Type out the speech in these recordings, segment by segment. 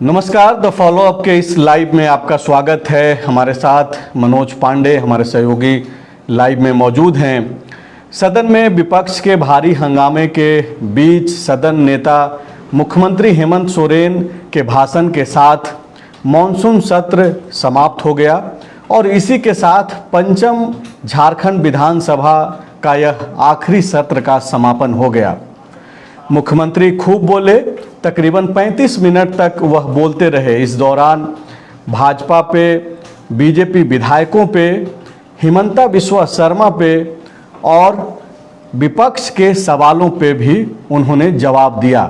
नमस्कार, the follow up के इस लाइव में आपका स्वागत है। हमारे साथ मनोज पांडे हमारे सहयोगी लाइव में मौजूद हैं। सदन में विपक्ष के भारी हंगामे के बीच सदन नेता मुख्यमंत्री हेमंत सोरेन के भाषण के साथ मॉनसून सत्र समाप्त हो गया और इसी के साथ पंचम झारखंड विधानसभा का यह आखिरी सत्र का समापन हो गया। मुख्यमंत्री खूब बोले, तकरीबन 35 मिनट तक वह बोलते रहे। इस दौरान भाजपा पे, बीजेपी विधायकों पे, हिमंता बिस्वा शर्मा पे और विपक्ष के सवालों पे भी उन्होंने जवाब दिया।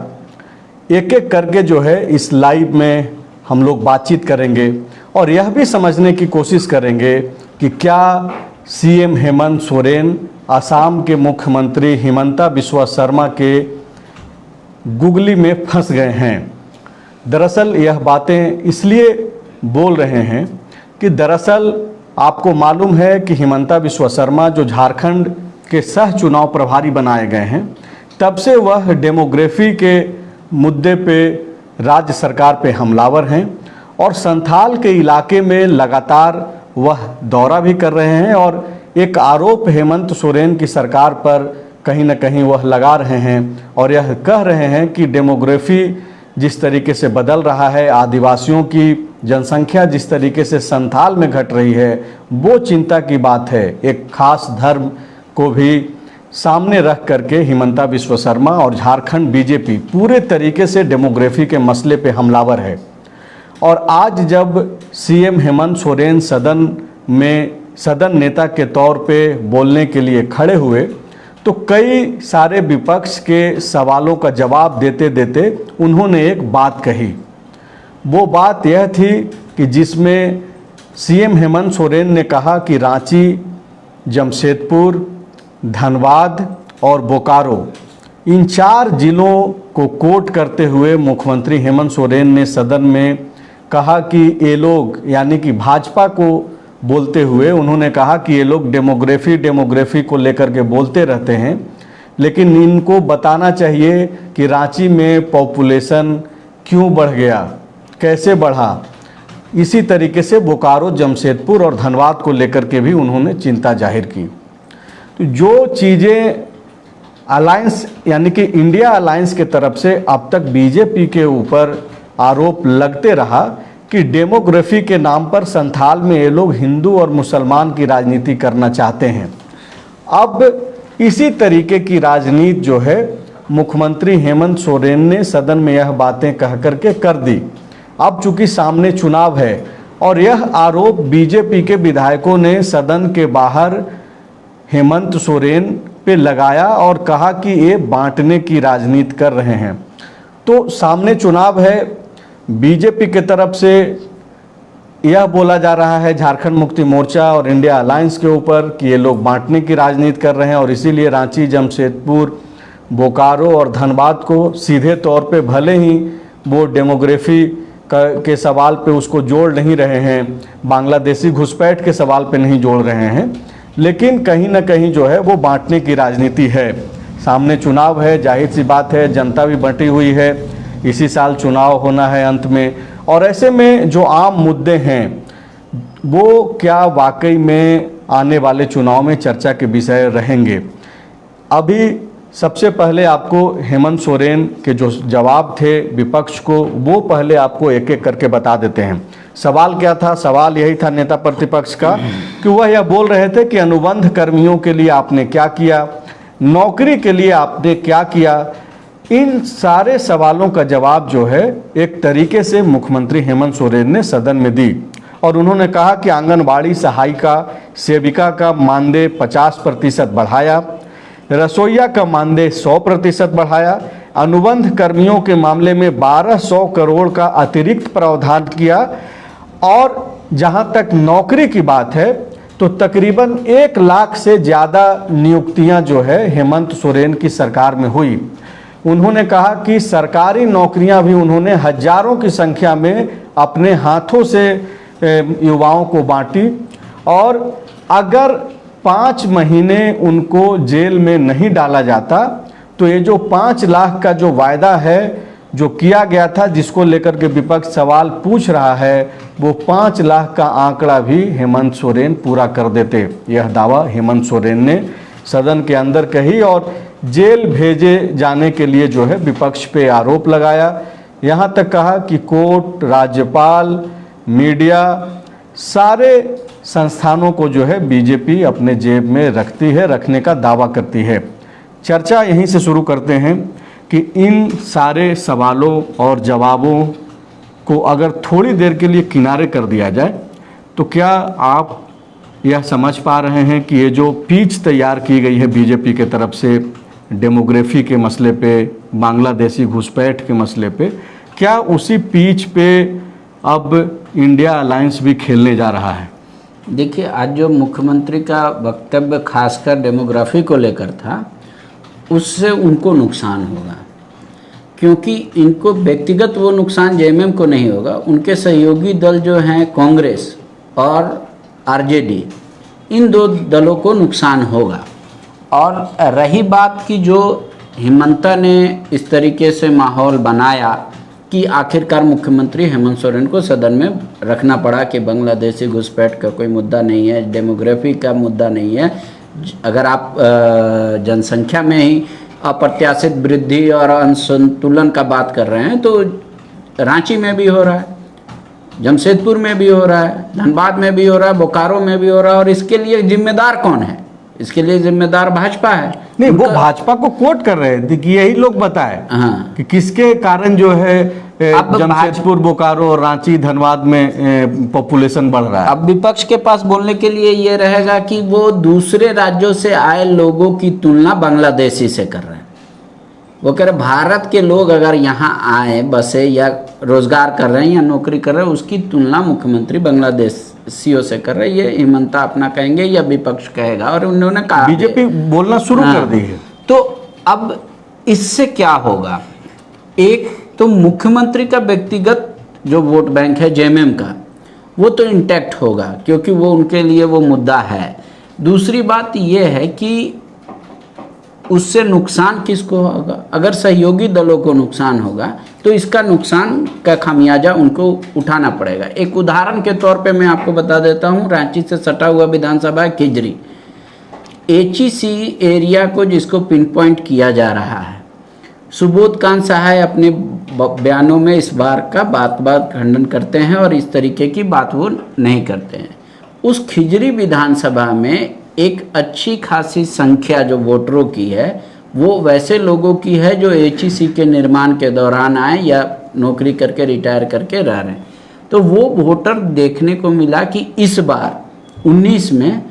एक एक करके जो है इस लाइव में हम लोग बातचीत करेंगे और यह भी समझने की कोशिश करेंगे कि क्या सीएम हेमंत सोरेन असम के मुख्यमंत्री हिमंता बिस्वा शर्मा के गुगली में फंस गए हैं। दरअसल यह बातें इसलिए बोल रहे हैं कि दरअसल आपको मालूम है कि हिमंता बिस्वा शर्मा जो झारखंड के सह चुनाव प्रभारी बनाए गए हैं, तब से वह डेमोग्राफी के मुद्दे पे राज्य सरकार पे हमलावर हैं और संथाल के इलाके में लगातार वह दौरा भी कर रहे हैं और एक आरोप हेमंत सोरेन की सरकार पर कहीं ना कहीं वह लगा रहे हैं और यह कह रहे हैं कि डेमोग्राफी जिस तरीके से बदल रहा है, आदिवासियों की जनसंख्या जिस तरीके से संथाल में घट रही है, वो चिंता की बात है। एक खास धर्म को भी सामने रख करके हिमंता बिस्वा शर्मा और झारखंड बीजेपी पूरे तरीके से डेमोग्राफी के मसले पे हमलावर है। और आज जब सीएम हेमंत सोरेन सदन में सदन नेता के तौर पे बोलने के लिए खड़े हुए तो कई सारे विपक्ष के सवालों का जवाब देते देते उन्होंने एक बात कही। वो बात यह थी कि जिसमें सीएम हेमंत सोरेन ने कहा कि रांची, जमशेदपुर, धनबाद और बोकारो, इन 4 जिलों को कोट करते हुए मुख्यमंत्री हेमंत सोरेन ने सदन में कहा कि ये लोग, यानी कि भाजपा को बोलते हुए उन्होंने कहा कि ये लोग डेमोग्राफी को लेकर के बोलते रहते हैं, लेकिन इनको बताना चाहिए कि रांची में पॉपुलेशन क्यों बढ़ गया, कैसे बढ़ा। इसी तरीके से बोकारो, जमशेदपुर और धनबाद को लेकर के भी उन्होंने चिंता जाहिर की। तो जो चीज़ें अलायंस यानी कि इंडिया अलायंस के तरफ से अब तक बीजेपी के ऊपर आरोप लगते रहा कि डेमोग्राफी के नाम पर संथाल में ये लोग हिंदू और मुसलमान की राजनीति करना चाहते हैं, अब इसी तरीके की राजनीति जो है मुख्यमंत्री हेमंत सोरेन ने सदन में यह बातें कह करके कर दी। अब चूंकि सामने चुनाव है और यह आरोप बीजेपी के विधायकों ने सदन के बाहर हेमंत सोरेन पे लगाया और कहा कि ये बांटने की राजनीति कर रहे हैं। तो सामने चुनाव है, बीजेपी के तरफ से यह बोला जा रहा है झारखंड मुक्ति मोर्चा और इंडिया अलायंस के ऊपर कि ये लोग बांटने की राजनीति कर रहे हैं और इसीलिए रांची, जमशेदपुर, बोकारो और धनबाद को सीधे तौर पे भले ही वो डेमोग्राफी के सवाल पे उसको जोड़ नहीं रहे हैं, बांग्लादेशी घुसपैठ के सवाल पे नहीं जोड़ रहे हैं, लेकिन कहीं ना कहीं जो है वो बांटने की राजनीति है। सामने चुनाव है, जाहिर सी बात है, जनता भी बंटी हुई है, इसी साल चुनाव होना है अंत में, और ऐसे में जो आम मुद्दे हैं वो क्या वाकई में आने वाले चुनाव में चर्चा के विषय रहेंगे। अभी सबसे पहले आपको हेमंत सोरेन के जो जवाब थे विपक्ष को, वो पहले आपको एक एक करके बता देते हैं। सवाल क्या था? सवाल यही था नेता प्रतिपक्ष का कि वह यह बोल रहे थे कि अनुबंध कर्मियों के लिए आपने क्या किया, नौकरी के लिए आपने क्या किया। इन सारे सवालों का जवाब जो है एक तरीके से मुख्यमंत्री हेमंत सोरेन ने सदन में दी और उन्होंने कहा कि आंगनबाड़ी सहायिका सेविका का मानदेय 50% बढ़ाया, रसोईया का मानदेय 100% बढ़ाया, अनुबंध कर्मियों के मामले में 1200 करोड़ का अतिरिक्त प्रावधान किया और जहां तक नौकरी की बात है तो तकरीबन 1 लाख से ज़्यादा नियुक्तियां जो है हेमंत सोरेन की सरकार में हुई। उन्होंने कहा कि सरकारी नौकरियां भी उन्होंने हजारों की संख्या में अपने हाथों से युवाओं को बांटी और अगर 5 महीने उनको जेल में नहीं डाला जाता तो ये जो 5 लाख का जो वायदा है जो किया गया था, जिसको लेकर के विपक्ष सवाल पूछ रहा है, वो 5 लाख का आंकड़ा भी हेमंत सोरेन पूरा कर देते। यह दावा हेमंत सोरेन ने सदन के अंदर कही और जेल भेजे जाने के लिए जो है विपक्ष पे आरोप लगाया। यहाँ तक कहा कि कोर्ट, राज्यपाल, मीडिया, सारे संस्थानों को जो है बीजेपी अपने जेब में रखती है, रखने का दावा करती है। चर्चा यहीं से शुरू करते हैं कि इन सारे सवालों और जवाबों को अगर थोड़ी देर के लिए किनारे कर दिया जाए तो क्या आप यह समझ पा रहे हैं कि ये जो पिच तैयार की गई है बीजेपी के तरफ से डेमोग्राफी के मसले पे, बांग्लादेशी घुसपैठ के मसले पे, क्या उसी पिच पे अब इंडिया अलायंस भी खेलने जा रहा है? देखिए, आज जो मुख्यमंत्री का वक्तव्य खासकर डेमोग्राफी को लेकर था, उससे उनको नुकसान होगा, क्योंकि इनको व्यक्तिगत वो नुकसान जेएमएम को नहीं होगा, उनके सहयोगी दल जो हैं कांग्रेस और आरजेडी, इन 2 दलों को नुकसान होगा। और रही बात की जो हिमंता ने इस तरीके से माहौल बनाया कि आखिरकार मुख्यमंत्री हेमंत सोरेन को सदन में रखना पड़ा कि बांग्लादेशी घुसपैठ का कोई मुद्दा नहीं है, डेमोग्राफी का मुद्दा नहीं है। अगर आप जनसंख्या में ही अप्रत्याशित वृद्धि और असंतुलन का बात कर रहे हैं तो रांची में भी हो रहा है, जमशेदपुर में भी हो रहा है, धनबाद में भी हो रहा है, बोकारो में भी हो रहा है। और इसके लिए जिम्मेदार कौन है? इसके लिए जिम्मेदार भाजपा है। नहीं, वो भाजपा को कोट कर रहे थे कि यही लोग बताए कि किसके कारण जो है जमशेदपुर, बोकारो और रांची, धनबाद में पॉपुलेशन बढ़ रहा है। अब विपक्ष के पास बोलने के लिए ये रहेगा कि वो दूसरे राज्यों से आए लोगों की तुलना बांग्लादेशी से कर रहे हैं। वो कह रहे भारत के लोग अगर यहाँ आए, बसे या रोजगार कर रहे हैं या नौकरी कर रहे हैं, उसकी तुलना मुख्यमंत्री बांग्लादेशियों से कर रहे हैं। ये हिमंता अपना कहेंगे या विपक्ष कहेगा, और उन्होंने कहा बीजेपी बोलना शुरू कर दी है। तो अब इससे क्या होगा? एक तो मुख्यमंत्री का व्यक्तिगत जो वोट बैंक है जेएमएम का, वो तो इंटैक्ट होगा, क्योंकि वो उनके लिए वो मुद्दा है। दूसरी बात ये है कि उससे नुकसान किसको होगा? अगर सहयोगी दलों को नुकसान होगा तो इसका नुकसान का खामियाजा उनको उठाना पड़ेगा। एक उदाहरण के तौर पे मैं आपको बता देता हूँ, रांची से सटा हुआ विधानसभा है खिजरी, एचईसी एरिया को जिसको पिन पॉइंट किया जा रहा है। सुबोध कांत सहाय अपने बयानों में इस बार का बात खंडन करते हैं और इस तरीके की बात वो नहीं करते हैं। उस खिजरी विधानसभा में एक अच्छी खासी संख्या जो वोटरों की है, वो वैसे लोगों की है जो एचईसी के निर्माण के दौरान आए या नौकरी करके रिटायर करके रह रहे हैं। तो वो वोटर देखने को मिला कि इस बार 19 में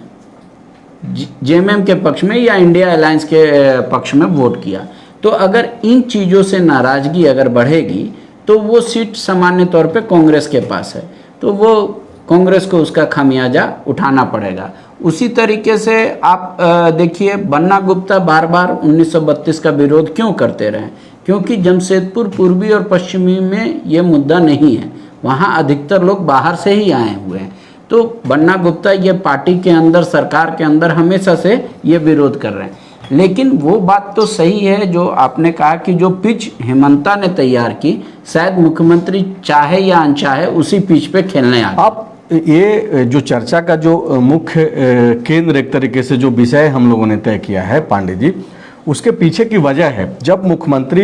जेएमएम के पक्ष में या इंडिया अलायंस के पक्ष में वोट किया। तो अगर इन चीज़ों से नाराज़गी अगर बढ़ेगी तो वो सीट सामान्य तौर पे कांग्रेस के पास है, तो वो कांग्रेस को उसका खामियाजा उठाना पड़ेगा। उसी तरीके से आप देखिए, बन्ना गुप्ता बार बार 1932 का विरोध क्यों करते रहे? क्योंकि जमशेदपुर पूर्वी और पश्चिमी में ये मुद्दा नहीं है, वहाँ अधिकतर लोग बाहर से ही आए हुए हैं। तो बन्ना गुप्ता ये पार्टी के अंदर, सरकार के अंदर हमेशा से ये विरोध कर रहे हैं। लेकिन वो बात तो सही है जो आपने कहा कि जो पिच हेमंता ने तैयार की, शायद मुख्यमंत्री चाहे या अनचाहे उसी पिच पे खेलने आ गए। अब ये जो चर्चा का जो मुख्य केंद्र एक तरीके से जो विषय हम लोगों ने तय किया है पांडे जी, उसके पीछे की वजह है, जब मुख्यमंत्री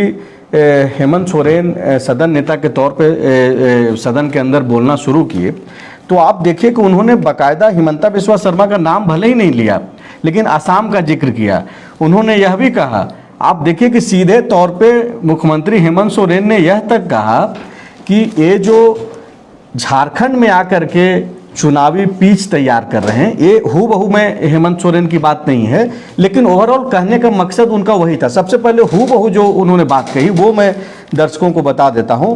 हेमंत सोरेन सदन नेता के तौर पे सदन के अंदर बोलना शुरू किए, तो आप देखिए कि उन्होंने बाकायदा हिमंता बिस्वा शर्मा का नाम भले ही नहीं लिया, लेकिन आसाम का जिक्र किया। उन्होंने यह भी कहा, आप देखिए कि सीधे तौर पे मुख्यमंत्री हेमंत सोरेन ने यह तक कहा कि ये जो झारखंड में आकर के चुनावी पिच तैयार कर रहे हैं, ये हूबहू में हेमंत सोरेन की बात नहीं है, लेकिन ओवरऑल कहने का मकसद उनका वही था। सबसे पहले हूबहू जो उन्होंने बात कही वो मैं दर्शकों को बता देता हूं।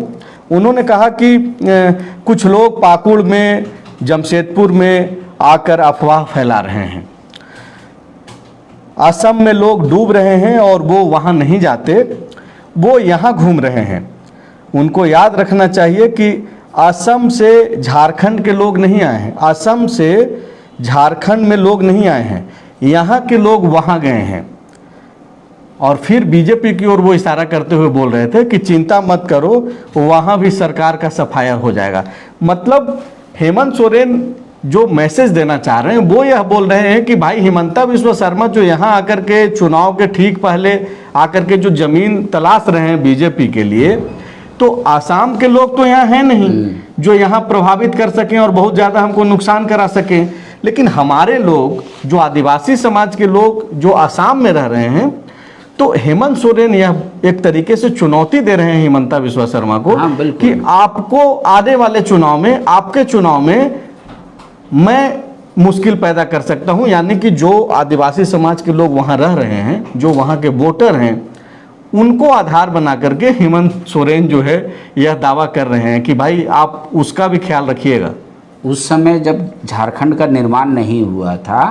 उन्होंने कहा कि कुछ लोग पाकुड़ में, जमशेदपुर में आकर अफवाह फैला रहे हैं, असम में लोग डूब रहे हैं और वो वहाँ नहीं जाते, वो यहाँ घूम रहे हैं। उनको याद रखना चाहिए कि असम से झारखंड के लोग नहीं आए हैं, असम से झारखंड में लोग नहीं आए हैं, यहाँ के लोग वहाँ गए हैं। और फिर बीजेपी की ओर वो इशारा करते हुए बोल रहे थे कि चिंता मत करो, वहाँ भी सरकार का सफाया हो जाएगा। मतलब हेमंत सोरेन जो मैसेज देना चाह रहे हैं वो यह बोल रहे हैं कि भाई हिमंता बिस्वा शर्मा जो यहाँ आकर के चुनाव के ठीक पहले आकर के जो जमीन तलाश रहे हैं बीजेपी के लिए, तो आसाम के लोग तो यहाँ हैं नहीं जो यहाँ प्रभावित कर सकें और बहुत ज़्यादा हमको नुकसान करा सकें, लेकिन हमारे लोग जो आदिवासी समाज के लोग जो आसाम में रह रहे हैं, तो हेमंत सोरेन यह एक तरीके से चुनौती दे रहे हैं हिमंता बिस्वा शर्मा को कि आपको आने वाले चुनाव में, आपके चुनाव में मैं मुश्किल पैदा कर सकता हूं। यानी कि जो आदिवासी समाज के लोग वहां रह रहे हैं, जो वहां के वोटर हैं, उनको आधार बना करके हेमंत सोरेन जो है यह दावा कर रहे हैं कि भाई आप उसका भी ख्याल रखिएगा। उस समय जब झारखंड का निर्माण नहीं हुआ था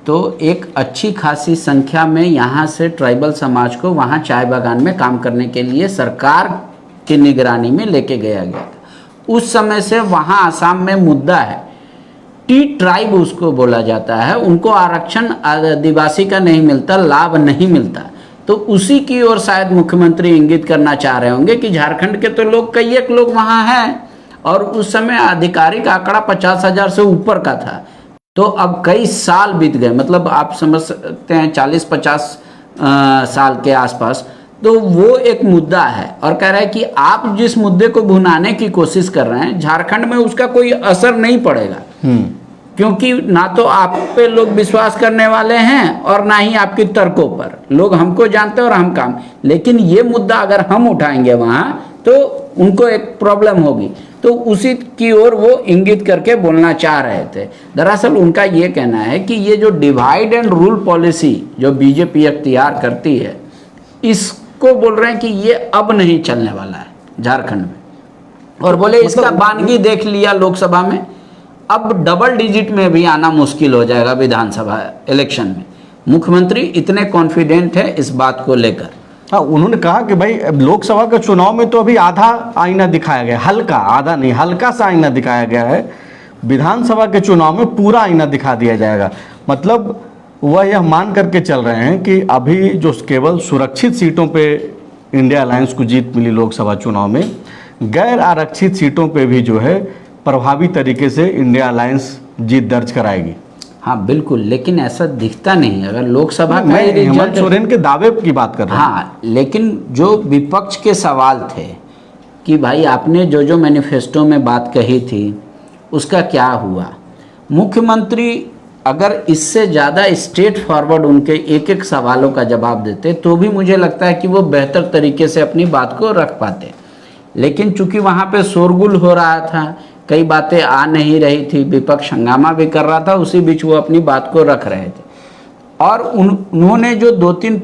तो एक अच्छी खासी संख्या में यहाँ से ट्राइबल समाज को वहाँ चाय बागान में काम करने के लिए सरकार की निगरानी में लेके गया गया था। उस समय से वहाँ आसाम में मुद्दा है, टी ट्राइब उसको बोला जाता है, उनको आरक्षण आदिवासी का नहीं मिलता, लाभ नहीं मिलता। तो उसी की ओर शायद मुख्यमंत्री इंगित करना चाह रहे होंगे कि झारखंड के तो लोग कई एक लोग वहाँ हैं, और उस समय आधिकारिक आंकड़ा 50,000 से ऊपर का था। तो अब कई साल बीत गए, मतलब आप समझ सकते हैं 40-50 साल के आसपास। तो वो एक मुद्दा है और कह रहा है कि आप जिस मुद्दे को भुनाने की कोशिश कर रहे हैं, झारखंड में उसका कोई असर नहीं पड़ेगा, क्योंकि ना तो आप पे लोग विश्वास करने वाले हैं और ना ही आपकी तर्कों पर। लोग हमको जानते हैं और हम काम, लेकिन ये मुद्दा अगर हम उठाएंगे वहाँ तो उनको एक प्रॉब्लम होगी। तो उसी की ओर वो इंगित करके बोलना चाह रहे थे। दरअसल उनका ये कहना है कि ये जो डिवाइड एंड रूल पॉलिसी जो बीजेपी अख्तियार करती है, इसको बोल रहे हैं कि ये अब नहीं चलने वाला है झारखंड में, और बोले इसका बानगी देख लिया लोकसभा में, अब डबल डिजिट में भी आना मुश्किल हो जाएगा विधानसभा इलेक्शन में। मुख्यमंत्री इतने कॉन्फिडेंट है इस बात को लेकर। हाँ, उन्होंने कहा कि भाई लोकसभा के चुनाव में तो अभी आधा आईना दिखाया गया, हल्का, आधा नहीं, हल्का सा आईना दिखाया गया है। विधानसभा के चुनाव में पूरा आईना दिखा दिया जाएगा। मतलब वह यह मान करके चल रहे हैं कि अभी जो केवल सुरक्षित सीटों पे इंडिया अलायंस को जीत मिली लोकसभा चुनाव में, गैर आरक्षित सीटों पे भी जो है प्रभावी तरीके से इंडिया अलायंस जीत दर्ज कराएगी। हाँ बिल्कुल, लेकिन ऐसा दिखता नहीं। अगर लोकसभा का मैं हेमंत सोरेन के दावे की बात कर रहा हूँ। हाँ, लेकिन जो विपक्ष के सवाल थे कि भाई आपने जो जो मैनिफेस्टो में बात कही थी उसका क्या हुआ, मुख्यमंत्री अगर इससे ज़्यादा स्ट्रेट फॉरवर्ड उनके एक एक सवालों का जवाब देते तो भी मुझे लगता है कि वो बेहतर तरीके से अपनी बात को रख पाते। लेकिन चूंकि वहाँ पे शोरगुल हो रहा था, कई बातें आ नहीं रही थी, विपक्ष हंगामा भी कर रहा था, उसी बीच वो अपनी बात को रख रहे थे। और उन्होंने जो 2-3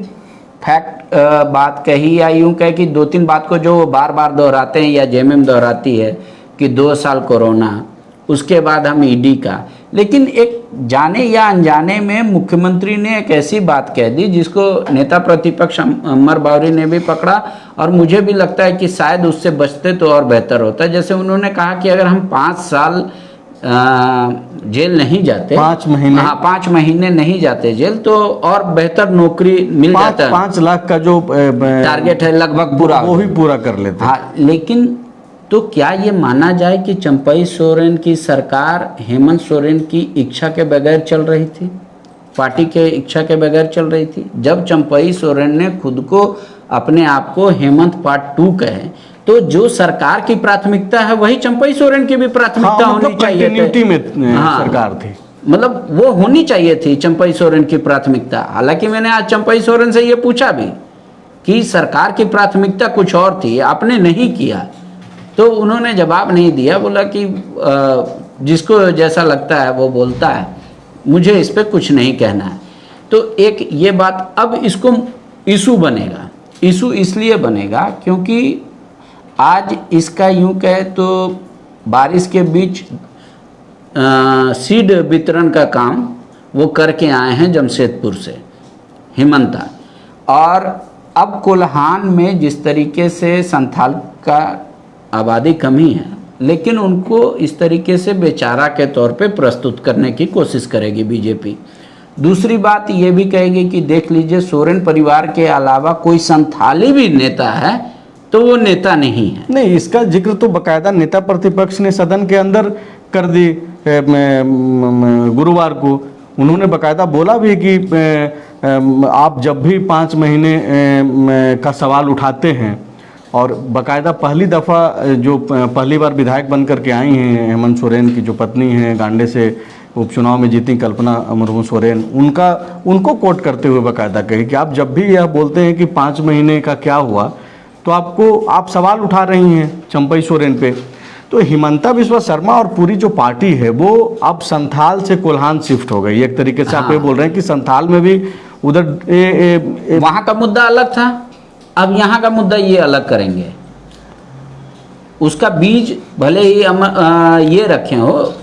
फैक्ट बात कही, या यूँ कहे कि 2-3 बात को जो बार बार दोहराते हैं या जेएमएम दोहराती है कि 2 साल कोरोना, उसके बाद हम ईडी का, लेकिन एक जाने या अनजाने में मुख्यमंत्री ने एक ऐसी बात कह दी जिसको नेता प्रतिपक्ष अमर बावरी ने भी पकड़ा, और मुझे भी लगता है कि शायद उससे बचते तो और बेहतर होता। जैसे उन्होंने कहा कि अगर हम 5 साल जेल नहीं जाते, 5 महीने, हाँ 5 महीने नहीं जाते जेल, तो और बेहतर नौकरी मिल जाता है। 5 लाख का जो टारगेट है लगभग पूरा, वो ही पूरा कर लेते। हाँ, लेकिन तो क्या ये माना जाए कि चंपई सोरेन की सरकार हेमंत सोरेन की इच्छा के बगैर चल रही थी, पार्टी के इच्छा के बगैर चल रही थी? जब चंपई सोरेन ने खुद को अपने आप को हेमंत पार्ट 2 कहे, तो जो सरकार की प्राथमिकता है वही चंपई सोरेन की भी प्राथमिकता होनी चाहिए कंटिन्यूटी में सरकार थी, मतलब वो होनी चाहिए थी चंपई सोरेन की प्राथमिकता। हालांकि मैंने आज चंपई सोरेन से ये पूछा भी कि सरकार की प्राथमिकता कुछ और थी, आपने नहीं किया, तो उन्होंने जवाब नहीं दिया, बोला कि जिसको जैसा लगता है वो बोलता है, मुझे इस पर कुछ नहीं कहना है। तो एक ये बात, अब इसको इशू बनेगा। इशू इसलिए बनेगा क्योंकि आज इसका यूं कहे तो बारिश के बीच सीड वितरण का काम वो करके आए हैं जमशेदपुर से हिमंता, और अब कोल्हान में जिस तरीके से संथाल का आबादी कमी है, लेकिन उनको इस तरीके से बेचारा के तौर पे प्रस्तुत करने की कोशिश करेगी बीजेपी। दूसरी बात ये भी कहेंगे कि देख लीजिए, सोरेन परिवार के अलावा कोई संथाली भी नेता है तो वो नेता नहीं है। नहीं, इसका जिक्र तो बकायदा नेता प्रतिपक्ष ने सदन के अंदर कर दी। गुरुवार को उन्होंने बकायदा बोला भी कि आप जब भी 5 महीने का सवाल उठाते हैं, और बकायदा पहली दफ़ा जो पहली बार विधायक बन करके आई हैं हेमंत सोरेन की जो पत्नी हैं, गांडे से उपचुनाव में जीती कल्पना मुर्मू सोरेन, उनको कोट करते हुए बकायदा कही कि आप जब भी यह बोलते हैं कि 5 महीने का क्या हुआ, तो आप सवाल उठा रही हैं चंपई सोरेन पे। तो हिमंता बिस्वा शर्मा और पूरी जो पार्टी है वो अब संथाल से कोल्हान शिफ्ट हो गई। एक तरीके से आप ये बोल रहे हैं कि संथाल में भी उधर वहाँ का मुद्दा अलग था, अब यहाँ का मुद्दा ये अलग करेंगे। उसका बीज भले ही ये रखे हो,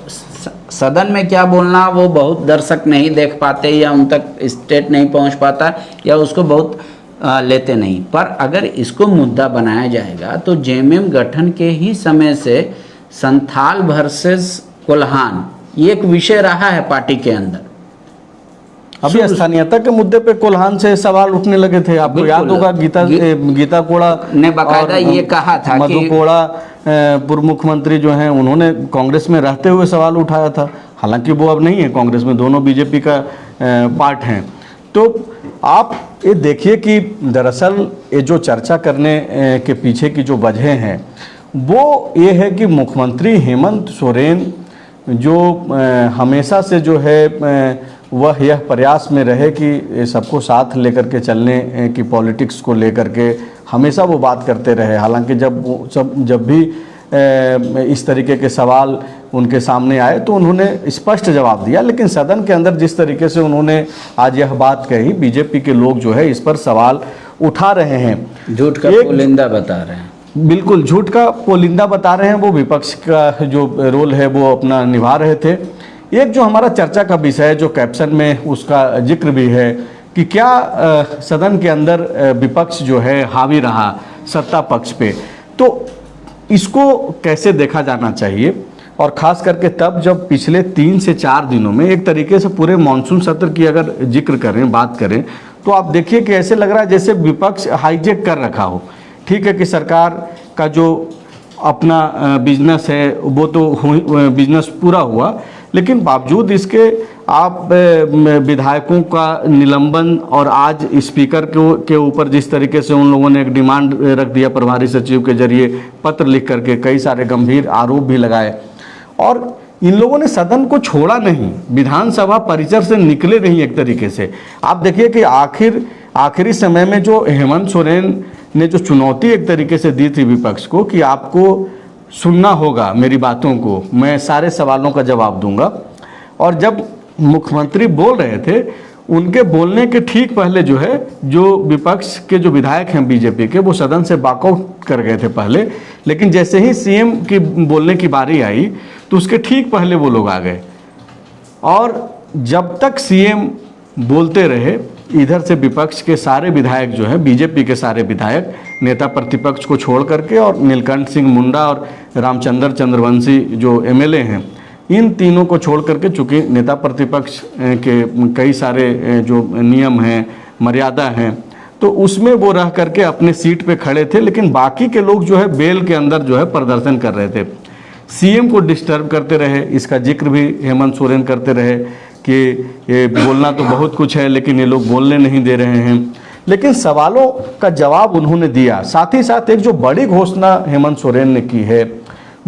सदन में क्या बोलना वो बहुत दर्शक नहीं देख पाते, या उन तक स्टेट नहीं पहुँच पाता, या उसको बहुत लेते नहीं। पर अगर इसको मुद्दा बनाया जाएगा तो जेएमएम गठन के ही समय से संथाल वर्सेस कोल्हान ये एक विषय रहा है पार्टी के अंदर। अभी स्थानीयता के मुद्दे पे कोल्हान से सवाल उठने लगे थे, आपको याद होगा। गीता कोड़ा ने बाकायदा ये कहा था कि मधु कोड़ा पूर्व मुख्यमंत्री जो हैं, उन्होंने कांग्रेस में रहते हुए सवाल उठाया था। हालांकि वो अब नहीं है कांग्रेस में, दोनों बीजेपी का पार्ट हैं। तो आप ये देखिए कि दरअसल ये जो चर्चा करने के पीछे की जो वजह हैं वो ये है कि मुख्यमंत्री हेमंत सोरेन जो हमेशा से जो है वह यह प्रयास में रहे कि सबको साथ लेकर के चलने की पॉलिटिक्स को लेकर के हमेशा वो बात करते रहे। हालांकि जब भी इस तरीके के सवाल उनके सामने आए तो उन्होंने स्पष्ट जवाब दिया, लेकिन सदन के अंदर जिस तरीके से उन्होंने आज यह बात कही, बीजेपी के लोग जो है इस पर सवाल उठा रहे हैं, झूठ का पोलिंदा बता रहे हैं। बिल्कुल झूठ का पोलिंदा बता रहे हैं। वो विपक्ष का जो रोल है वो अपना निभा रहे थे। एक जो हमारा चर्चा का विषय है, जो कैप्शन में उसका जिक्र भी है कि क्या सदन के अंदर विपक्ष जो है हावी रहा सत्ता पक्ष पे, तो इसको कैसे देखा जाना चाहिए। और ख़ास करके तब जब पिछले 3 से 4 दिनों में एक तरीके से पूरे मानसून सत्र की अगर जिक्र करें, बात करें, तो आप देखिए कि ऐसे लग रहा है जैसे विपक्ष हाईजेक कर रखा हो। ठीक है कि सरकार का जो अपना बिजनेस है वो तो बिजनेस पूरा हुआ, लेकिन बावजूद इसके आप विधायकों का निलंबन और आज स्पीकर के ऊपर जिस तरीके से उन लोगों ने एक डिमांड रख दिया प्रभारी सचिव के जरिए पत्र लिख करके, कई सारे गंभीर आरोप भी लगाए, और इन लोगों ने सदन को छोड़ा नहीं, विधानसभा परिसर से निकले नहीं। एक तरीके से आप देखिए कि आखिरी समय में जो हेमंत सोरेन ने जो चुनौती एक तरीके से दी थी विपक्ष को कि आपको सुनना होगा मेरी बातों को, मैं सारे सवालों का जवाब दूंगा, और जब मुख्यमंत्री बोल रहे थे उनके बोलने के ठीक पहले जो है जो विपक्ष के जो विधायक हैं बीजेपी के, वो सदन से वॉकआउट कर गए थे पहले, लेकिन जैसे ही सीएम की बोलने की बारी आई तो उसके ठीक पहले वो लोग आ गए, और जब तक सीएम बोलते रहे इधर से विपक्ष के सारे विधायक जो है, बीजेपी के सारे विधायक नेता प्रतिपक्ष को छोड़ करके, और नीलकंठ सिंह मुंडा और रामचंद्र चंद्रवंशी जो एमएलए हैं, इन तीनों को छोड़ करके, चूँकि नेता प्रतिपक्ष के कई सारे जो नियम हैं, मर्यादा हैं, तो उसमें वो रह करके अपने सीट पे खड़े थे, लेकिन बाकी के लोग जो है बेल के अंदर जो है प्रदर्शन कर रहे थे, सीएम को डिस्टर्ब करते रहे। इसका जिक्र भी हेमंत सोरेन करते रहे कि ये बोलना तो बहुत कुछ है लेकिन ये लोग बोलने नहीं दे रहे हैं, लेकिन सवालों का जवाब उन्होंने दिया। साथ ही साथ एक जो बड़ी घोषणा हेमंत सोरेन ने की है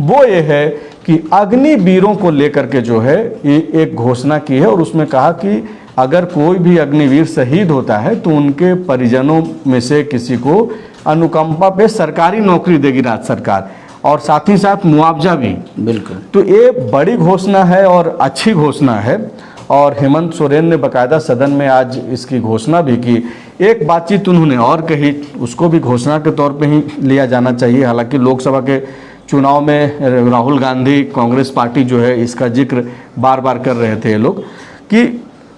वो ये है कि अग्निवीरों को लेकर के जो है ये एक घोषणा की है, और उसमें कहा कि अगर कोई भी अग्निवीर शहीद होता है तो उनके परिजनों में से किसी को अनुकंपा पे सरकारी नौकरी देगी राज्य सरकार, और साथ ही साथ मुआवजा भी। बिल्कुल, तो ये बड़ी घोषणा है और अच्छी घोषणा है, और हेमंत सोरेन ने बाकायदा सदन में आज इसकी घोषणा भी की। एक बातचीत उन्होंने और कही, उसको भी घोषणा के तौर पे ही लिया जाना चाहिए। हालांकि लोकसभा के चुनाव में राहुल गांधी कांग्रेस पार्टी जो है इसका जिक्र बार बार कर रहे थे ये लोग कि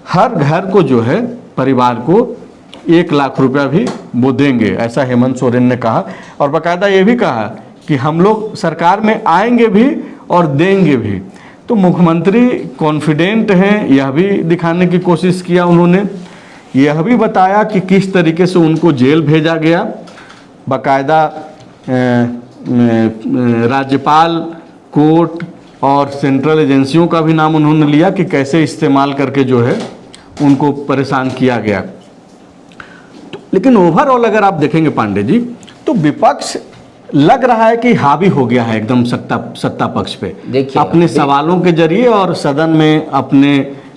हर घर को जो है परिवार को 1 लाख रुपया भी वो देंगे, ऐसा हेमंत सोरेन ने कहा। और बाकायदा ये भी कहा कि हम लोग सरकार में आएंगे भी और देंगे भी। तो मुख्यमंत्री कॉन्फिडेंट हैं, यह भी दिखाने की कोशिश किया उन्होंने। यह भी बताया कि किस तरीके से उनको जेल भेजा गया, बाकायदा राज्यपाल, कोर्ट और सेंट्रल एजेंसियों का भी नाम उन्होंने लिया कि कैसे इस्तेमाल करके जो है उनको परेशान किया गया। तो लेकिन ओवरऑल अगर आप देखेंगे पांडे जी, तो विपक्ष लग रहा है कि हावी हो गया है एकदम सत्ता पक्ष पे, अपने सवालों के जरिए और सदन में अपने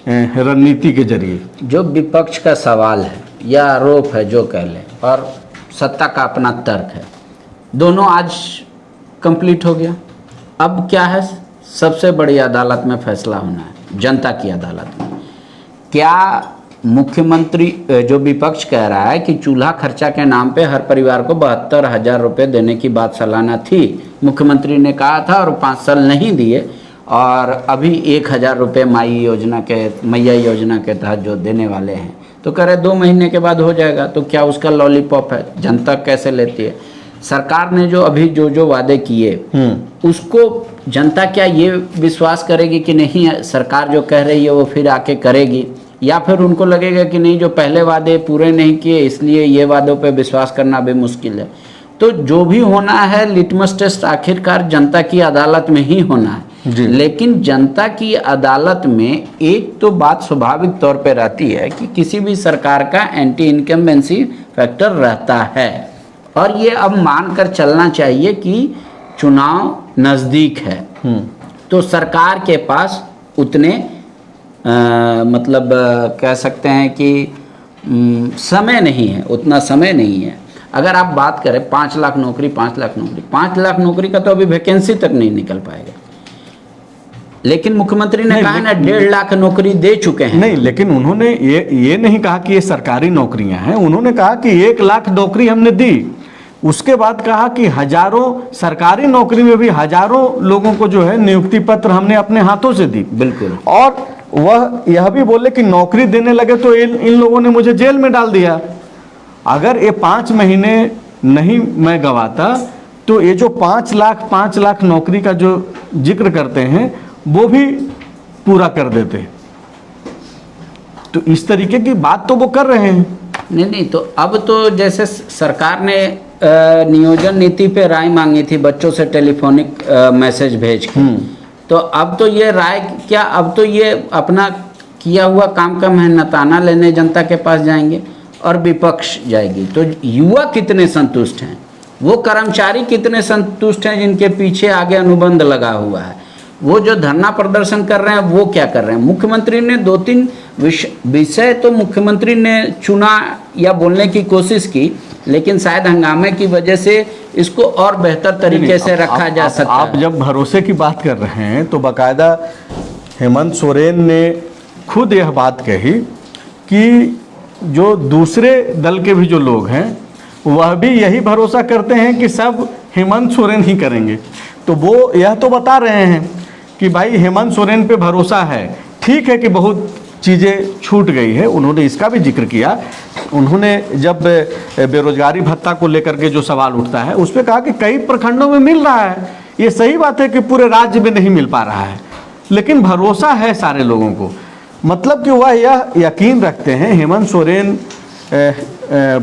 रणनीति के जरिए। जो विपक्ष का सवाल है या आरोप है जो कह लें, और सत्ता का अपना तर्क है, दोनों आज कंप्लीट हो गया। अब क्या है, सबसे बड़ी अदालत में फैसला होना है, जनता की अदालत में। क्या मुख्यमंत्री, जो विपक्ष कह रहा है कि चूल्हा खर्चा के नाम पे हर परिवार को 72,000 रुपये देने की बात सालाना थी, मुख्यमंत्री ने कहा था और 5 साल नहीं दिए, और अभी 1,000 रुपये मैया योजना के तहत जो देने वाले हैं, तो कह रहे 2 महीने के बाद हो जाएगा। तो क्या उसका लॉलीपॉप है? जनता कैसे लेती है? सरकार ने जो अभी जो वादे किए उसको जनता क्या ये विश्वास करेगी कि नहीं सरकार जो कह रही है वो फिर आके करेगी, या फिर उनको लगेगा कि नहीं जो पहले वादे पूरे नहीं किए इसलिए ये वादों पे विश्वास करना भी मुश्किल है। तो जो भी होना है, लिटमस टेस्ट आखिरकार जनता की अदालत में ही होना है। लेकिन जनता की अदालत में एक तो बात स्वाभाविक तौर पे रहती है कि किसी भी सरकार का एंटी इनकम्बेंसी फैक्टर रहता है, और ये अब मानकर चलना चाहिए कि चुनाव नज़दीक है, तो सरकार के पास उतने कह सकते हैं कि समय नहीं है, उतना समय नहीं है। अगर आप बात करें 5 लाख नौकरी, 5 लाख नौकरी का तो अभी वैकेंसी तक नहीं निकल पाएगा। लेकिन मुख्यमंत्री ने कहा ना 1.5 लाख नौकरी दे चुके हैं। नहीं, लेकिन उन्होंने ये नहीं कहा कि ये सरकारी नौकरियां हैं, उन्होंने कहा कि 1 लाख नौकरी हमने दी। उसके बाद कहा कि हजारों सरकारी नौकरी में भी हजारों लोगों को जो है नियुक्ति पत्र हमने अपने हाथों से दी। बिल्कुल। और वह यह भी बोले कि नौकरी देने लगे तो इन लोगों ने मुझे जेल में डाल दिया। अगर ये 5 महीने नहीं मैं गवाता तो ये जो 5 लाख नौकरी का जो जिक्र करते हैं वो भी पूरा कर देते। तो इस तरीके की बात तो वो कर रहे हैं। नहीं, तो अब तो जैसे सरकार ने नियोजन नीति पे राय मांगी थी बच्चों से टेलीफोनिक मैसेज भेज के, तो अब तो ये राय क्या, अब तो ये अपना किया हुआ काम का मेहनताना लेने जनता के पास जाएंगे और विपक्ष जाएगी। तो युवा कितने संतुष्ट हैं, वो कर्मचारी कितने संतुष्ट हैं जिनके पीछे आगे अनुबंध लगा हुआ है, वो जो धरना प्रदर्शन कर रहे हैं वो क्या कर रहे हैं। मुख्यमंत्री ने 2-3 विषय तो मुख्यमंत्री ने चुना या बोलने की कोशिश की, लेकिन शायद हंगामे की वजह से इसको और बेहतर तरीके से रखा जा सकता है। आप जब भरोसे की बात कर रहे हैं तो बाकायदा हेमंत सोरेन ने खुद यह बात कही कि जो दूसरे दल के भी जो लोग हैं वह भी यही भरोसा करते हैं कि सब हेमंत सोरेन ही करेंगे। तो वो यह तो बता रहे हैं कि भाई हेमंत सोरेन पे भरोसा है। ठीक है कि बहुत चीज़ें छूट गई है, उन्होंने इसका भी जिक्र किया। उन्होंने जब बेरोजगारी भत्ता को लेकर के जो सवाल उठता है उस पर कहा कि कई प्रखंडों में मिल रहा है। ये सही बात है कि पूरे राज्य में नहीं मिल पा रहा है, लेकिन भरोसा है सारे लोगों को। मतलब कि वह यह यकीन रखते हैं, हेमंत सोरेन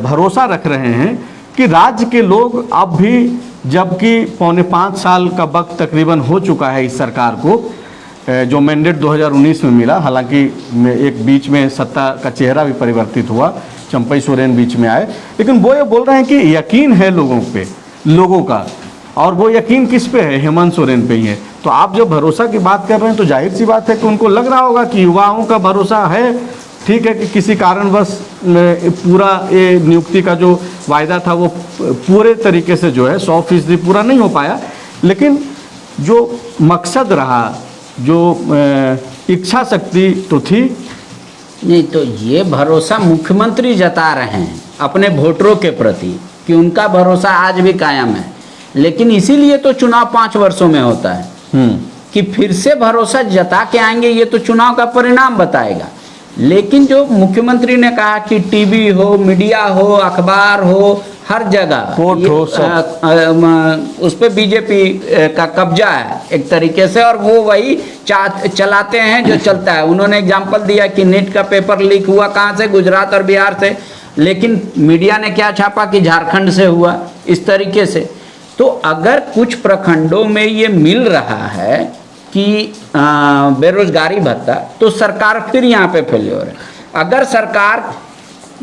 भरोसा रख रहे हैं कि राज्य के लोग अब भी, जबकि 4.25 साल का वक्त तकरीबन हो चुका है इस सरकार को, जो मैंडेट 2019 में मिला, हालांकि एक बीच में सत्ता का चेहरा भी परिवर्तित हुआ, चंपई सोरेन बीच में आए, लेकिन वो ये बोल रहे हैं कि यकीन है लोगों का, और वो यकीन किस पे है? हेमंत सोरेन पे ही है। तो आप जब भरोसा की बात कर रहे हैं तो जाहिर सी बात है कि उनको लग रहा होगा कि युवाओं का भरोसा है। ठीक है कि किसी कारणवश पूरा ये नियुक्ति का जो वायदा था वो पूरे तरीके से जो है 100% पूरा नहीं हो पाया, लेकिन जो मकसद रहा, जो इच्छा शक्ति तो थी। नहीं, तो ये भरोसा मुख्यमंत्री जता रहे हैं अपने वोटरों के प्रति कि उनका भरोसा आज भी कायम है, लेकिन इसीलिए तो चुनाव 5 वर्षों में होता है कि फिर से भरोसा जता के आएंगे, ये तो चुनाव का परिणाम बताएगा। लेकिन जो मुख्यमंत्री ने कहा कि टीवी हो, मीडिया हो, अखबार हो, हर जगह कोर्ट हो सब। उस पे बीजेपी का कब्जा है एक तरीके से, और वो वही चलाते हैं जो चलता है। उन्होंने एग्जाम्पल दिया कि नीट का पेपर लीक हुआ कहाँ से, गुजरात और बिहार से, लेकिन मीडिया ने क्या छापा कि झारखंड से हुआ। इस तरीके से तो अगर कुछ प्रखंडों में ये मिल रहा है कि बेरोजगारी भत्ता, तो सरकार फिर यहाँ पे फेल्योर है। अगर सरकार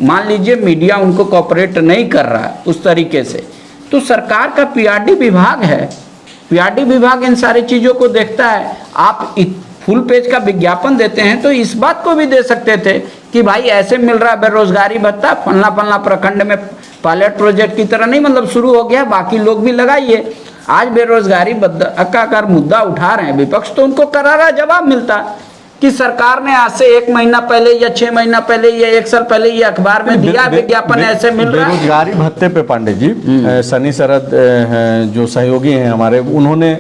मान लीजिए मीडिया उनको कोऑपरेट नहीं कर रहा है उस तरीके से, तो सरकार का पीआरडी विभाग है, पीआरडी विभाग इन सारी चीज़ों को देखता है। आप फुल पेज का विज्ञापन देते हैं तो इस बात को भी दे सकते थे कि भाई ऐसे मिल रहा है बेरोजगारी भत्ता फलना फलना प्रखंड में, पायलट प्रोजेक्ट की तरह नहीं, मतलब शुरू हो गया, बाकी लोग भी लगाइए। आज बेरोजगारी भत्ता का अगर मुद्दा उठा रहे हैं विपक्ष, तो उनको करारा जवाब मिलता कि सरकार ने आज से 1 महीना पहले या 6 महीना पहले या 1 साल पहले ये अखबार में दिया विज्ञापन ऐसे मिल रहा है। बेरोजगारी भत्ते पे पांडे जी सनी सरद जो सहयोगी हैं हमारे, उन्होंने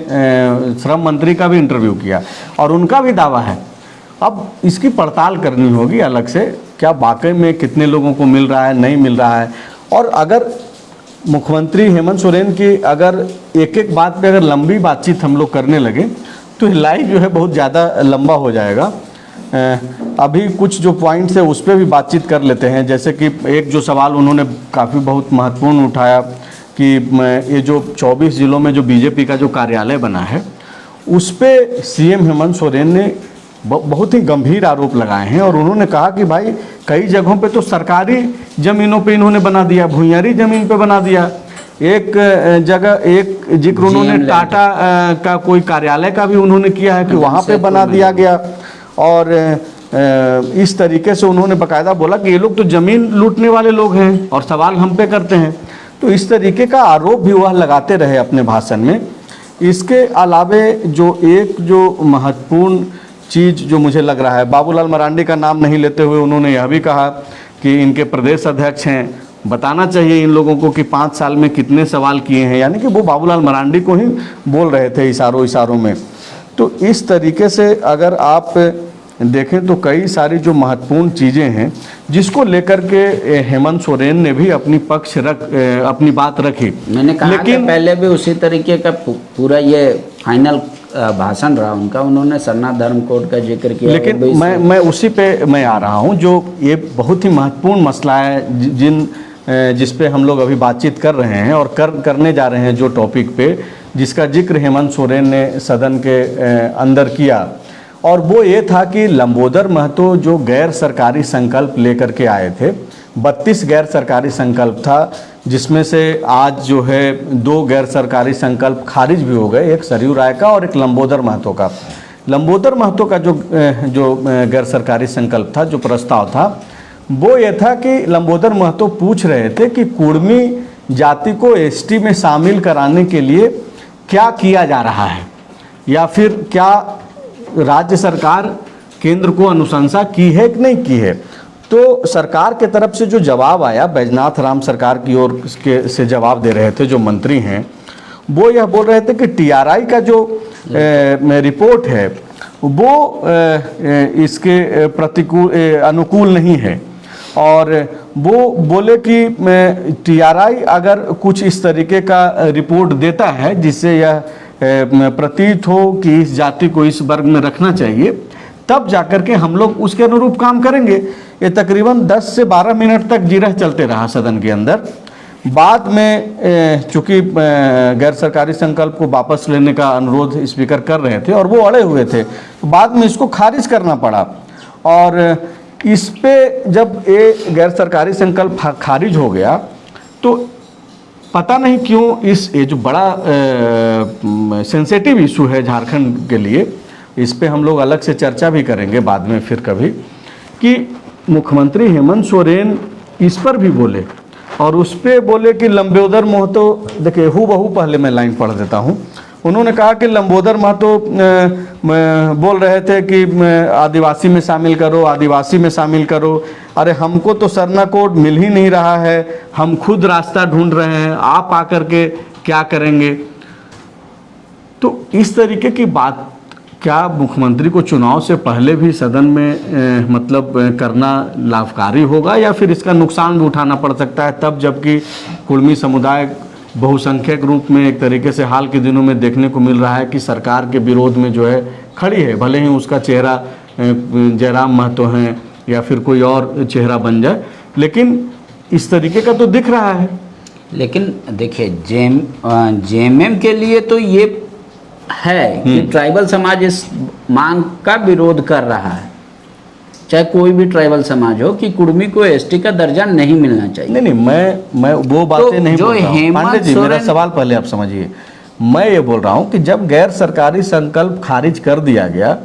श्रम मंत्री का भी इंटरव्यू किया और उनका भी दावा है। अब इसकी पड़ताल करनी होगी अलग से, क्या वाकई में कितने लोगों को मिल रहा है, नहीं मिल रहा है। और अगर मुख्यमंत्री हेमंत सोरेन की अगर एक एक बात पे अगर लंबी बातचीत हम लोग करने लगे तो लाइव जो है बहुत ज़्यादा लंबा हो जाएगा। अभी कुछ जो पॉइंट्स है उस पर भी बातचीत कर लेते हैं। जैसे कि एक जो सवाल उन्होंने काफ़ी बहुत महत्वपूर्ण उठाया कि ये जो 24 जिलों में जो बीजेपी का जो कार्यालय बना है, उस पर सीएम हेमंत सोरेन ने बहुत ही गंभीर आरोप लगाए हैं। और उन्होंने कहा कि भाई कई जगहों पे तो सरकारी ज़मीनों पे इन्होंने बना दिया, भूइयारी ज़मीन पे बना दिया। एक जगह एक जिक्र उन्होंने टाटा का कोई कार्यालय का भी उन्होंने किया है कि वहाँ पे बना दिया गया। और इस तरीके से उन्होंने बाकायदा बोला कि ये लोग तो ज़मीन लूटने वाले लोग हैं और सवाल हम पे करते हैं। तो इस तरीके का आरोप भी वह लगाते रहे अपने भाषण में। इसके अलावे जो महत्वपूर्ण चीज़ जो मुझे लग रहा है, बाबूलाल मरांडी का नाम नहीं लेते हुए उन्होंने यह भी कहा कि इनके प्रदेश अध्यक्ष हैं, बताना चाहिए इन लोगों को कि 5 साल में कितने सवाल किए हैं। यानी कि वो बाबूलाल मरांडी को ही बोल रहे थे इशारों में। तो इस तरीके से अगर आप देखें तो कई सारी जो महत्वपूर्ण चीज़ें हैं जिसको लेकर के हेमंत सोरेन ने भी अपनी बात रखी। मैंने कहा लेकिन पहले भी उसी तरीके का पूरा ये फाइनल भाषण रहा उनका, उन्होंने सरना धर्म कोड का जिक्र किया। लेकिन मैं उसी पे मैं आ रहा हूँ, जो ये बहुत ही महत्वपूर्ण मसला है जिस पे हम लोग अभी बातचीत कर रहे हैं और करने जा रहे हैं, जो टॉपिक पे जिसका जिक्र हेमंत सोरेन ने सदन के अंदर किया। और वो ये था कि लंबोदर महतो जो गैर सरकारी संकल्प लेकर के आए थे, 32 गैर सरकारी संकल्प था, जिसमें से आज जो है 2 गैर सरकारी संकल्प खारिज भी हो गए, एक सरयू राय का और एक लंबोदर महतो का। लंबोदर महतो का जो गैर सरकारी संकल्प था, जो प्रस्ताव था, वो ये था कि लंबोदर महतो पूछ रहे थे कि कुर्मी जाति को एसटी में शामिल कराने के लिए क्या किया जा रहा है, या फिर क्या राज्य सरकार केंद्र को अनुशंसा की है कि नहीं की है। तो सरकार के तरफ से जो जवाब आया, बैजनाथ राम सरकार की ओर से जवाब दे रहे थे जो मंत्री हैं, वो यह बोल रहे थे कि टीआरआई का जो रिपोर्ट है वो इसके अनुकूल नहीं है। और वो बोले कि टीआरआई अगर कुछ इस तरीके का रिपोर्ट देता है जिससे यह प्रतीत हो कि इस जाति को इस वर्ग में रखना चाहिए, तब जाकर के हम लोग उसके अनुरूप काम करेंगे। ये तकरीबन 10 से 12 मिनट तक जिरह चलते रहा सदन के अंदर। बाद में चूंकि गैर सरकारी संकल्प को वापस लेने का अनुरोध स्पीकर कर रहे थे और वो अड़े हुए थे, तो बाद में इसको खारिज करना पड़ा। और इस पे जब ये गैर सरकारी संकल्प खारिज हो गया तो पता नहीं क्यों ये जो बड़ा सेंसिटिव इशू है झारखंड के लिए, इस पे हम लोग अलग से चर्चा भी करेंगे बाद में फिर कभी, कि मुख्यमंत्री हेमंत सोरेन इस पर भी बोले और उस पे बोले कि लंबोदर महतो, देखिए हूबहू पहले मैं लाइन पढ़ देता हूँ। उन्होंने कहा कि लंबोदर महतो बोल रहे थे कि आदिवासी में शामिल करो, आदिवासी में शामिल करो। अरे हमको तो सरना कोड मिल ही नहीं रहा है, हम खुद रास्ता ढूंढ रहे हैं, आप आकर के क्या करेंगे। तो इस तरीके की बात क्या मुख्यमंत्री को चुनाव से पहले भी सदन में मतलब करना लाभकारी होगा, या फिर इसका नुकसान भी उठाना पड़ सकता है तब, जबकि कुर्मी समुदाय बहुसंख्यक रूप में एक तरीके से हाल के दिनों में देखने को मिल रहा है कि सरकार के विरोध में जो है खड़ी है, भले ही उसका चेहरा जयराम महतो हैं या फिर कोई और चेहरा बन जाए, लेकिन इस तरीके का तो दिख रहा है। लेकिन देखिए जेएमएम के लिए तो ये है कि ट्राइबल समाज इस मांग का विरोध कर रहा है, चाहे कोई भी ट्राइबल समाज हो, कि कुर्मी को एसटी का दर्जा नहीं मिलना चाहिए। नहीं, मैं वो बातें नहीं बोल रहा हूं। पांडे जी, मेरा सवाल पहले आप समझिए। मैं ये बोल रहा हूं कि जब गैर सरकारी संकल्प खारिज कर दिया गया,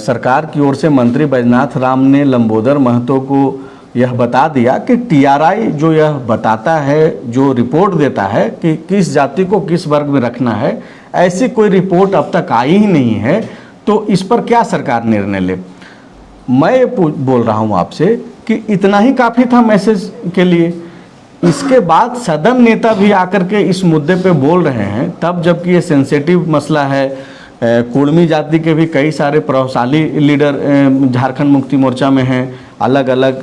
सरकार की ओर से मंत्री बैजनाथ राम ने लंबोदर महतो को यह बता दिया कि टीआरआई जो यह बताता है, जो रिपोर्ट देता है कि किस जाति को किस वर्ग में रखना है, ऐसी कोई रिपोर्ट अब तक आई ही नहीं है, तो इस पर क्या सरकार निर्णय ले। मैं ये बोल रहा हूँ आपसे कि इतना ही काफ़ी था मैसेज के लिए। इसके बाद सदन नेता भी आकर के इस मुद्दे पे बोल रहे हैं, तब जबकि ये सेंसिटिव मसला है। कुर्मी जाति के भी कई सारे प्रभावशाली लीडर झारखंड मुक्ति मोर्चा में हैं, अलग अलग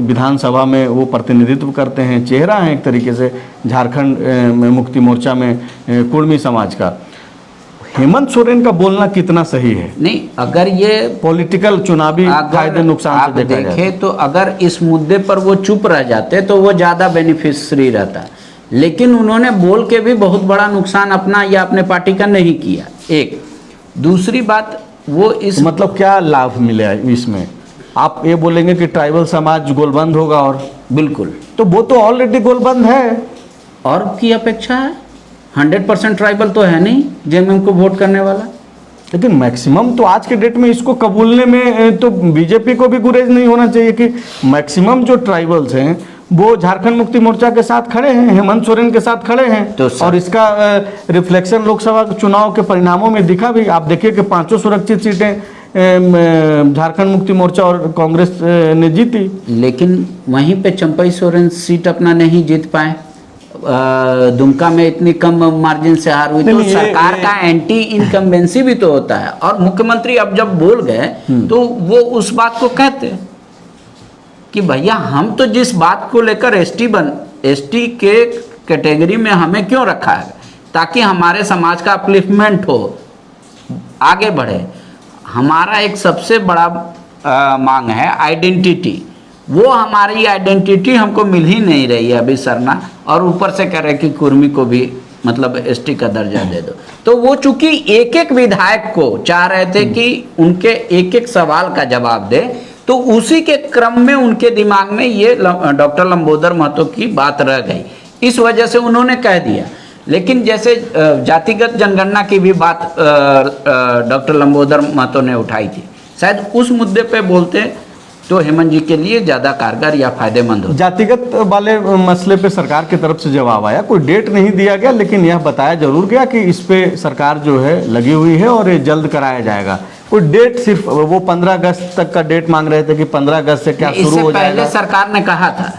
विधानसभा में वो प्रतिनिधित्व करते हैं, चेहरा हैं एक तरीके से झारखंड मुक्ति मोर्चा में कुर्मी समाज का। हेमंत सोरेन का बोलना कितना सही है? नहीं, अगर ये पॉलिटिकल चुनावी फायदे नुकसान से देखा जाए तो अगर इस मुद्दे पर वो चुप रह जाते तो वो ज़्यादा बेनिफिशियरी रहता, लेकिन उन्होंने बोल के भी बहुत बड़ा नुकसान अपना या अपने पार्टी का नहीं किया। एक दूसरी बात, वो इस मतलब क्या लाभ मिले इसमें? आप ये बोलेंगे कि ट्राइबल समाज गोलबंद होगा, और बिल्कुल, तो वो तो ऑलरेडी गोलबंद है। और की अपेक्षा है, 100% ट्राइबल तो है नहीं जेएमएम को वोट करने वाला। लेकिन मैक्सिमम तो आज के डेट में इसको कबूलने में तो बीजेपी को भी गुरेज नहीं होना चाहिए कि मैक्सिमम जो ट्राइबल्स हैं वो झारखंड मुक्ति मोर्चा के साथ खड़े हैं, हेमंत सोरेन के साथ खड़े हैं, तो और इसका रिफ्लेक्शन लोकसभा चुनाव के परिणामों में दिखा भी। आप देखिए कि 5 सुरक्षित सीटें झारखंड मुक्ति मोर्चा और कांग्रेस ने जीती, लेकिन वहीं पे चंपई सोरेन सीट अपना नहीं जीत पाए। दुमका में इतनी कम मार्जिन से हार हुई, तो सरकार का एंटी इनकम्बेंसी भी तो होता है। और मुख्यमंत्री अब जब बोल गए तो वो उस बात को कहते कि भैया हम तो जिस बात को लेकर एसटी के कैटेगरी में हमें क्यों रखा है, ताकि हमारे समाज का अपलिफ्टमेंट हो, आगे बढ़े। हमारा एक सबसे बड़ा मांग है आइडेंटिटी, वो हमारी आइडेंटिटी हमको मिल ही नहीं रही है अभी सरना, और ऊपर से कह रहे कि कुर्मी को भी मतलब एसटी का दर्जा दे दो। तो वो चूंकि एक एक विधायक को चाह रहे थे कि उनके एक एक सवाल का जवाब दे, तो उसी के क्रम में उनके दिमाग में ये डॉक्टर लंबोदर महतो की बात रह गई, इस वजह से उन्होंने कह दिया। लेकिन जैसे जातिगत जनगणना की भी बात डॉक्टर लंबोदर महतो ने उठाई थी, शायद उस मुद्दे पे बोलते तो हेमंत जी के लिए ज़्यादा कारगर या फायदेमंद हो। जातिगत वाले मसले पे सरकार की तरफ से जवाब आया, कोई डेट नहीं दिया गया, लेकिन यह बताया जरूर गया कि इस पे सरकार जो है लगी हुई है और ये जल्द कराया जाएगा। कोई डेट, सिर्फ वो 15 अगस्त तक का डेट मांग रहे थे कि 15 अगस्त से क्या शुरू हो जाएगा। पहले सरकार ने कहा था,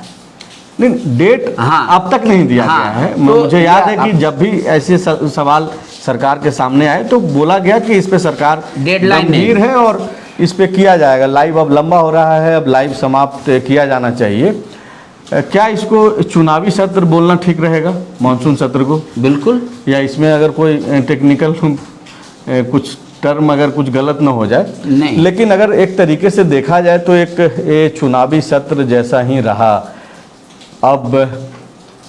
नहीं डेट हाँ, अब तक नहीं दिया गया है। तो मुझे याद है कि जब भी ऐसे सवाल सरकार के सामने आए तो बोला गया कि इस पे सरकार डेडलाइन गंभीर है और इस पे किया जाएगा। लाइव अब लंबा हो रहा है, अब लाइव समाप्त किया जाना चाहिए। क्या इसको चुनावी सत्र बोलना ठीक रहेगा, मानसून सत्र को? बिल्कुल, या इसमें अगर कोई टेक्निकल कुछ टर्म अगर कुछ गलत ना हो जाए? नहीं, लेकिन अगर एक तरीके से देखा जाए तो एक ये चुनावी सत्र जैसा ही रहा। अब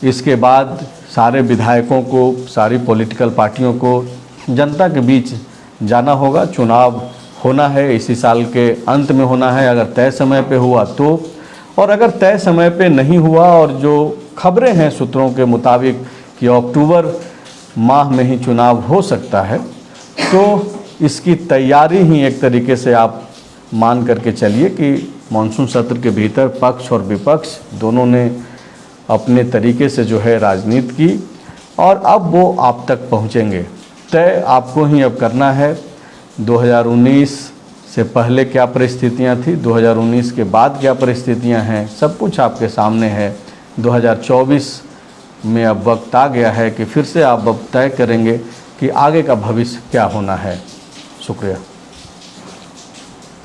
इसके बाद सारे विधायकों को, सारी पॉलिटिकल पार्टियों को जनता के बीच जाना होगा। चुनाव होना है, इसी साल के अंत में होना है, अगर तय समय पे हुआ तो, और अगर तय समय पे नहीं हुआ और जो खबरें हैं सूत्रों के मुताबिक कि अक्टूबर माह में ही चुनाव हो सकता है, तो इसकी तैयारी ही एक तरीके से आप मान करके चलिए कि मानसून सत्र के भीतर पक्ष और विपक्ष दोनों ने अपने तरीके से जो है राजनीति की, और अब वो आप तक पहुँचेंगे। तय आपको ही अब करना है 2019 से पहले क्या परिस्थितियां थी, 2019 के बाद क्या परिस्थितियां हैं, सब कुछ आपके सामने है। 2024 में अब वक्त आ गया है कि फिर से आप अब तय करेंगे कि कि आगे का भविष्य क्या होना है। शुक्रिया।